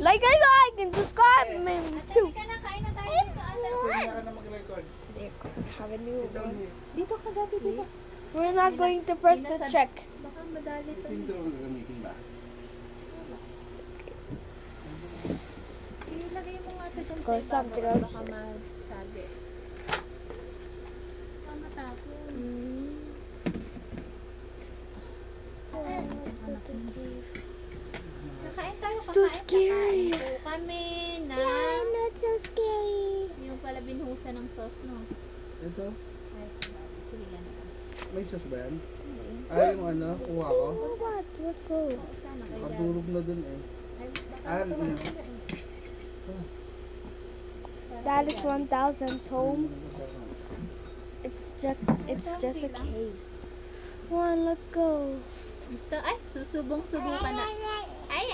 Like, and subscribe, and too. Halika na, kain na tayo dito, ate. Kaya ka na mag-record. Have a new Sit down one. here. Dito ka gabi, dito. We're not going to press the check. Baka madali to. Ito yung gagamitin ba? Ilagay mo nga ito dyan Or sa something ibabaw. else. Baka masabi. Baka matapon. Nakain tayo, It's too kakain. scary. Kakain po kami na Not so scary. yung pala binhusan ng sauce, no? Ito? Ay, sige yan. May sauce ba yan? Ay, yung ano, kuha ko. Oh, what? Let's go. Oo, sana kaya. Nakadurog na dun eh. Ay, baka Ah, ito ano? wala eh. That is 1,000's home. It's just a cave. One, let's go. Gusto, ay, susubong-subo ka na. Ay.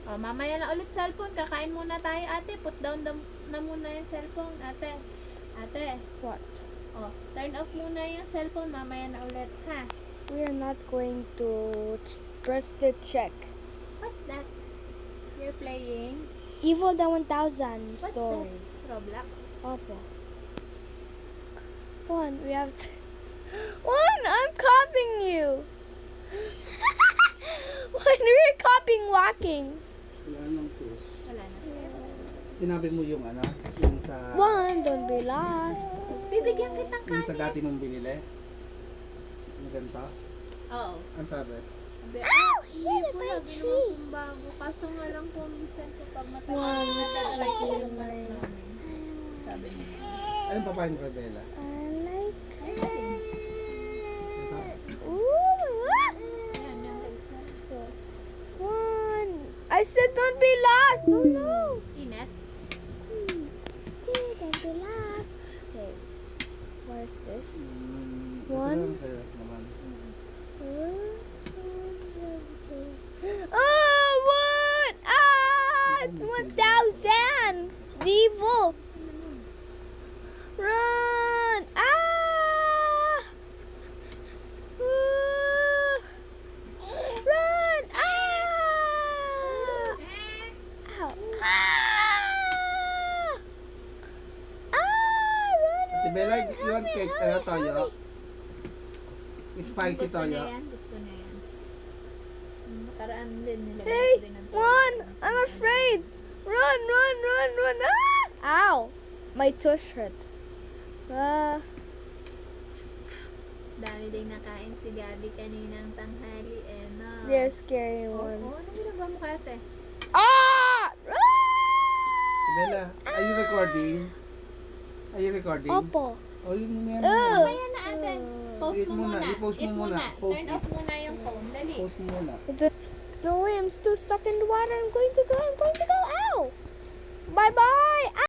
O, mamaya na ulit cellphone. Kakain muna tayo, ate. Put down na muna yung cellphone, ate. Ate, What? o, turn off muna yung cellphone. Mamaya na ulit, ha? We are not going to press the check. What's that? You're playing? Evil the 1,000 What's story. that? Roblox? Opo. One, we have to. One, I'm copying you. One, we're copying walking. Wala nang sauce. Wala na. Sinabi mo yung ano, yung sa... One, don't be lost. Bibigyan kitang Yung sa kanin. dati mong binili. Yung ganito. Oo. Ang sabi? Sabi, Ow! hindi Hit po my na tree. ginawa kong bago. Kaso nga lang po, minsan ko pag One, matagal ko yung my- manok namin. Sabi niya. Anong papain mo kay Bella? I like it. Ang sabi? Ooh. Ayan, yung guys na. Let's go. One. I said don't be lost. Oh no. Inat. Two, don't be lost. Okay. What is this? Ito One. lang sa'yo naman. Oh, what? Ah, it's 1,000. Devil. Run. Ah. Run. Ah. Ow. Ah. Ah, run. Ate Bella, you want cake? Ano, toyo? Spicy Gusto toyo? niya yan. Gusto niya yan. Nakaraan din nila. Hey, one. I'm afraid. Run, run, run, run. Ah. Ow. My tush hurt. Ah. Dami din nakain si Gabi kaninang tanghali. Eh, no. They're scary Oo, ones. ano ginagawa mo kate? Ah! Ate Bella, are you recording? Are you recording? Opo. O, yun mo yan. Mamaya na ate. Post I-eat mo muna, muna. i-post mo Eat muna. Post Turn it. off muna yung phone. Dali. Post mo muna. No way, I'm still stuck in the water. I'm going to go. Ow! Bye bye.